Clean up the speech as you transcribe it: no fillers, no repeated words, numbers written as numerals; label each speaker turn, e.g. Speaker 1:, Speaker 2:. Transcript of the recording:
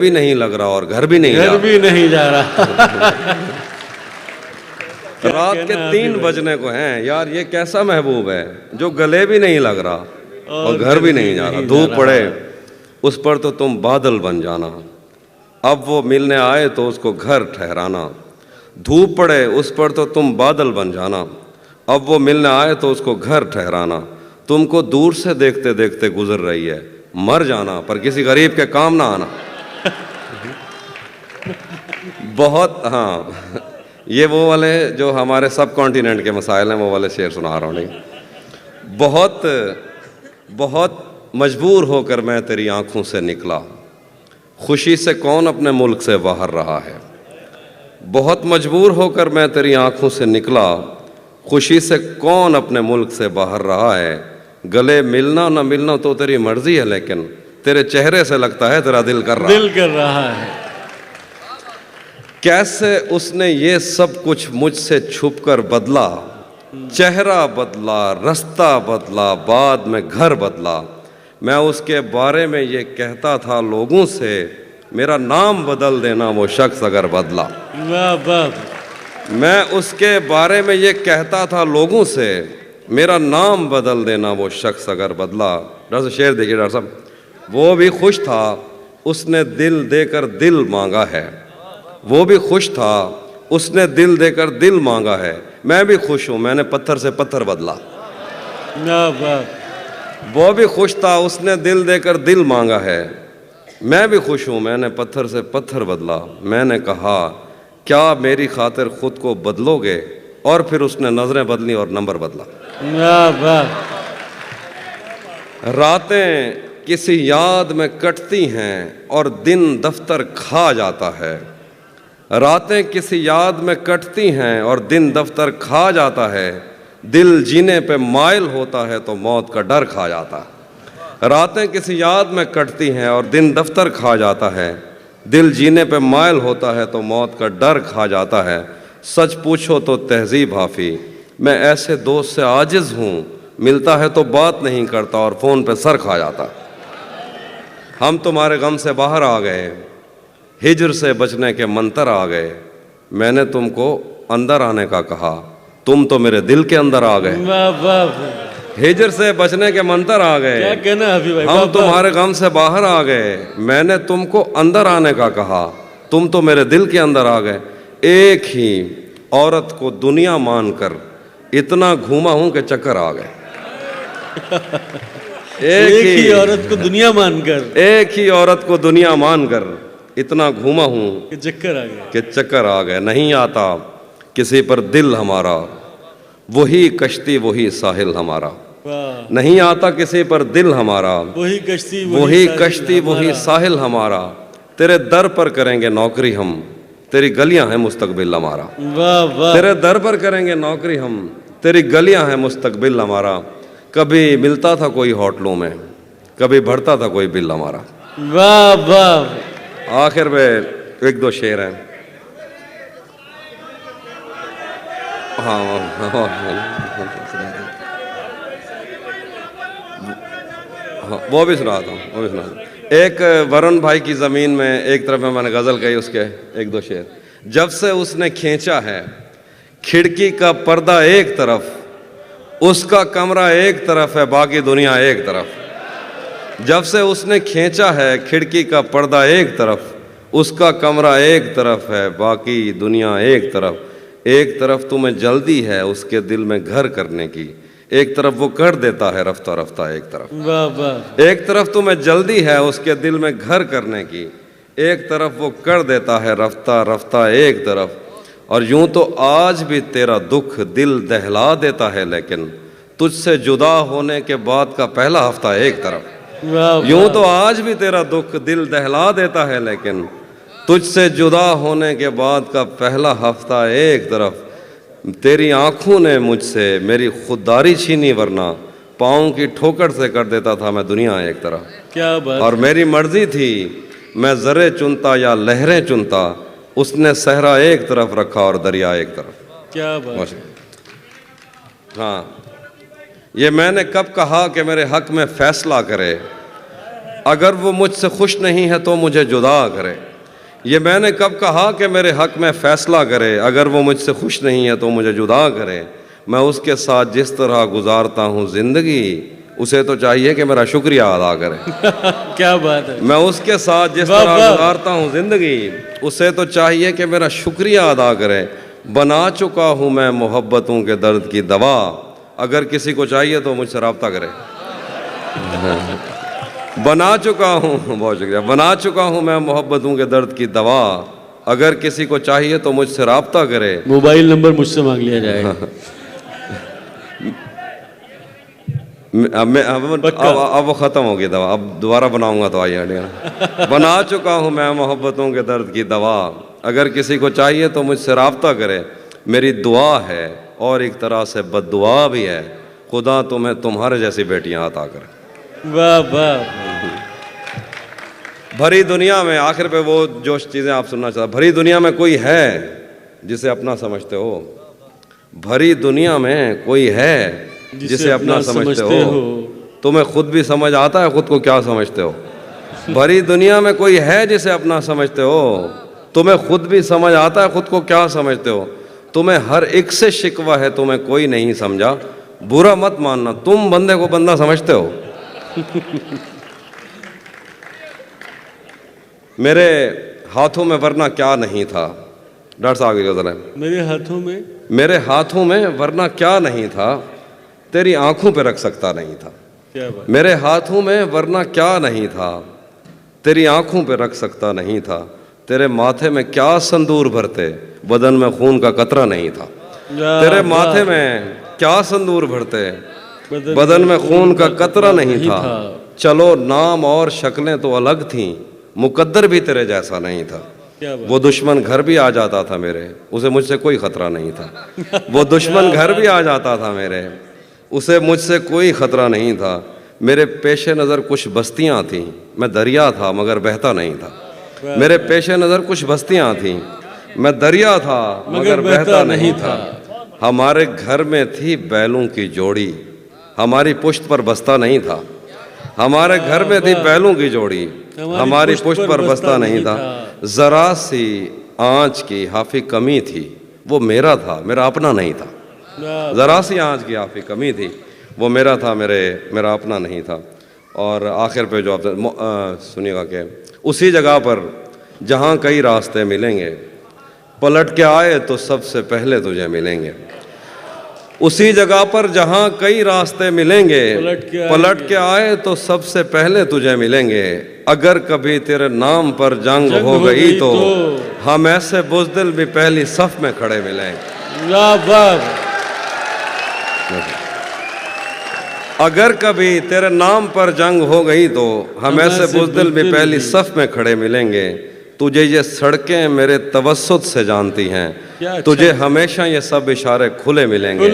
Speaker 1: भी नहीं लग रहा और घर भी नहीं
Speaker 2: जा रहा
Speaker 1: रात के 3 बजने को हैं यार। ये कैसा महबूब है जो गले भी नहीं लग रहा और घर भी नहीं जा रहा। धूप पड़े उस पर तो तुम बादल बन जाना, अब वो मिलने आए तो उसको घर ठहराना। धूप पड़े उस पर तो तुम बादल बन जाना, अब वो मिलने आए तो उसको घर ठहराना। तुमको दूर से देखते देखते गुजर रही है, मर जाना पर किसी गरीब के काम ना आना। बहुत हाँ, ये वो वाले जो हमारे सब कॉन्टिनेंट के मसाइल हैं वो वाले शेर सुना रहा हूँ। नहीं, बहुत बहुत मजबूर होकर मैं तेरी आंखों से निकला, खुशी से कौन अपने मुल्क से बाहर रहा है। बहुत मजबूर होकर मैं तेरी आंखों से निकला, खुशी से कौन अपने मुल्क से बाहर रहा है। गले मिलना न मिलना तो तेरी मर्जी है, लेकिन तेरे चेहरे से लगता है तेरा दिल कर रहा है। कैसे उसने ये सब कुछ मुझसे छुपकर बदला, चेहरा बदला, रास्ता बदला, बाद में घर बदला। मैं उसके बारे में ये कहता था लोगों से, मेरा नाम बदल देना वो शख्स अगर बदला। मैं उसके बारे में ये कहता था लोगों से, मेरा नाम बदल देना वो शख्स अगर बदला। डॉक्टर साहब शेर देखिए डॉक्टर साहब, वो भी खुश था उसने दिल देकर दिल मांगा है। वो भी खुश था उसने दिल देकर दिल मांगा है। मैं भी खुश हूँ मैंने पत्थर से पत्थर बदला। वो भी खुश था उसने दिल देकर दिल मांगा है। मैं भी खुश हूँ मैंने पत्थर से पत्थर बदला। मैंने कहा क्या मेरी खातिर खुद को बदलोगे, और फिर उसने नजरें बदली और नंबर बदला। रातें किसी याद में कटती हैं और दिन दफ्तर खा जाता है। रातें किसी याद में कटती हैं और दिन दफ्तर खा जाता है। दिल जीने पे माइल होता है तो मौत का डर खा जाता है। रातें किसी याद में कटती हैं और दिन दफ्तर खा जाता है। दिल जीने पे माइल होता है तो मौत का डर खा जाता है। सच पूछो तो तहजीब हाफी, मैं ऐसे दोस्त से आजिज़ हूँ, मिलता है तो बात नहीं करता और फ़ोन पे सर खा जाता। हम तुम्हारे गम से बाहर आ गए, हिजर से बचने के मंतर आ गए। मैंने तुमको अंदर आने का कहा, तुम तो मेरे दिल के अंदर आ गए। हिजर से बचने के मंतर आ गए,
Speaker 2: क्या कहना अभी भाई,
Speaker 1: हम तुम्हारे गम से बाहर आ गए। मैंने तुमको अंदर आने का कहा, तुम तो मेरे दिल के अंदर आ गए। एक ही औरत को दुनिया मानकर इतना घूमा हूं कि चक्कर आ गए।
Speaker 2: एक ही औरत को दुनिया मानकर,
Speaker 1: एक ही औरत को दुनिया मानकर इतना घूमा हूं
Speaker 2: कि चक्कर आ गए,
Speaker 1: कि चक्कर आ गए। नहीं आता किसी पर दिल हमारा, वही कश्ती वही साहिल हमारा। नहीं आता किसी पर दिल हमारा, वही कश्ती वही साहिल हमारा। तेरे दर पर करेंगे नौकरी हम, तेरी गलियां हैं मुस्तकबिल हमारा। तेरे दर पर करेंगे नौकरी हम, तेरी गलियां हैं मुस्तकबिल हमारा। कभी मिलता था कोई होटलों में, कभी भरता था कोई बिल हमारा।
Speaker 2: वाह वाह।
Speaker 1: आखिर में 1-2 शेर हैं। हाँ, वो भी सुनाता हूँ, वो भी सुनाता। एक वरुण भाई की ज़मीन में एक तरफ में मैंने गज़ल कही, उसके 1-2 शेर। जब से उसने खींचा है खिड़की का पर्दा एक तरफ, उसका कमरा एक तरफ है बाकी दुनिया एक तरफ। जब से उसने खींचा है खिड़की का पर्दा एक तरफ, उसका कमरा एक तरफ है बाकी दुनिया एक तरफ। एक तरफ तुम्हें जल्दी है उसके दिल में घर करने की, एक तरफ वो कर देता है रफ्ता रफ्ता एक तरफ। एक तरफ तुम्हें जल्दी है उसके दिल में घर करने की, एक तरफ वो कर देता है रफ्ता रफ्ता एक तरफ। और यूं तो आज भी तेरा दुख दिल दहला देता है, लेकिन तुझसे जुदा होने के बाद का पहला हफ्ता एक तरफ। यूं तो आज भी तेरा दुख दिल दहला देता है, लेकिन तुझसे जुदा होने के बाद का पहला हफ्ता एक तरफ। तेरी आंखों ने मुझसे मेरी खुददारी छीनी, वरना पाँव की ठोकर से कर देता था मैं दुनिया एक तरफ।
Speaker 2: क्या बात। और
Speaker 1: मेरी मर्जी थी मैं ज़रे चुनता या लहरें चुनता, उसने सहरा एक तरफ रखा और दरिया एक तरफ।
Speaker 2: क्या बात।
Speaker 1: हाँ, ये मैंने कब कहा कि मेरे हक में फैसला करे, अगर वो मुझसे खुश नहीं है तो मुझे जुदा करे। ये मैंने कब कहा कि मेरे हक में फैसला करे। अगर वो मुझसे खुश नहीं है तो मुझे जुदा करे। मैं उसके साथ जिस तरह गुजारता हूँ जिंदगी, उसे तो चाहिए कि मेरा शुक्रिया अदा करे।
Speaker 2: क्या बात है।
Speaker 1: मैं उसके साथ जिस
Speaker 2: वाह,
Speaker 1: तरह
Speaker 2: वाह।
Speaker 1: गुजारता हूँ जिंदगी, उसे तो चाहिए कि मेरा शुक्रिया अदा करे। बना चुका हूँ मैं मोहब्बतों के दर्द की दवा। अगर किसी को चाहिए तो मुझसे रब्ता करे। बना चुका हूँ, बहुत शुक्रिया, बना चुका हूँ मैं मोहब्बतों के दर्द की दवा। अगर किसी को चाहिए तो मुझसे रब्ता करे।
Speaker 2: मोबाइल नंबर मुझसे मांग लिया जाएगा।
Speaker 1: अब वो ख़त्म हो गई दवा, अब दोबारा बनाऊंगा तो आइए हटिए। बना चुका हूँ मैं मोहब्बतों के दर्द की दवा। अगर किसी को चाहिए तो मुझसे रब्ता करे। मेरी दुआ है और एक तरह से बद्दुआ भी है, खुदा तुम्हें तुम्हारे जैसी बेटियां अता करे।
Speaker 2: वाह वाह।
Speaker 1: भरी दुनिया में, आखिर पे वो जो चीज़ें आप सुनना चाहते, भरी दुनिया में कोई है जिसे अपना समझते हो। भरी दुनिया में कोई है जिसे अपना समझते हो। तुम्हें खुद भी समझ आता है खुद को क्या समझते हो। भरी दुनिया में कोई है जिसे अपना समझते हो। तुम्हें खुद भी समझ आता है खुद को क्या समझते हो। तुम्हें हर एक से शिकवा है, तुम्हें कोई नहीं समझा। बुरा मत मानना, तुम बंदे को बंदा समझते हो। मेरे हाथों में वरना क्या नहीं था। डॉक्टर साहब आगे जो
Speaker 2: मेरे हाथों में,
Speaker 1: मेरे हाथों में वरना क्या नहीं था, तेरी आंखों पे रख सकता नहीं था।
Speaker 2: क्या बात।
Speaker 1: मेरे हाथों में वरना क्या नहीं था, तेरी आंखों पे रख सकता नहीं था। तेरे माथे में क्या संदूर भरते, बदन में खून का कतरा नहीं था। तेरे माथे में क्या संदूर भरते, बदन में खून का कतरा नहीं था। चलो नाम और शक्लें तो अलग थीं, मुकद्दर भी तेरे जैसा नहीं था। वो दुश्मन घर भी आ जाता था मेरे, उसे मुझसे कोई खतरा नहीं था। वो दुश्मन घर भी आ जाता था मेरे, उसे मुझसे कोई खतरा नहीं था। मेरे पेशे नज़र कुछ बस्तियां थीं, मैं दरिया था मगर बहता नहीं था। मेरे पेशे नज़र कुछ बस्तियां थीं, मैं दरिया था मगर बहता नहीं था। हमारे घर में थी बैलों की जोड़ी, हमारी पुश्त पर बस्ता नहीं था। हमारे घर में थी बैलों की जोड़ी, हमारी पुश्त पर बस्ता नहीं था। जरा सी आंच की हाफी कमी थी, वो मेरा था मेरा अपना नहीं था। जरा सी आंच की हाफी कमी थी, वो मेरा था मेरा अपना नहीं था। और आखिर पे जो आप सुनिएगा कि उसी जगह पर जहाँ कई रास्ते मिलेंगे, पलट के आए तो सबसे पहले तुझे मिलेंगे। उसी जगह पर जहाँ कई रास्ते मिलेंगे, पलट के आए तो सबसे पहले तुझे मिलेंगे। अगर कभी तेरे नाम पर जंग हो गई तो हम ऐसे बुज़दिल भी पहली सफ में खड़े मिलेंगे। अगर कभी तेरे नाम पर जंग हो गई तो हम ऐसे बुज़दिल भी पहली सफ में खड़े मिलेंगे। तुझे ये सड़कें मेरे तवस्सुत से जानती हैं, तुझे हमेशा ये सब इशारे खुले मिलेंगे।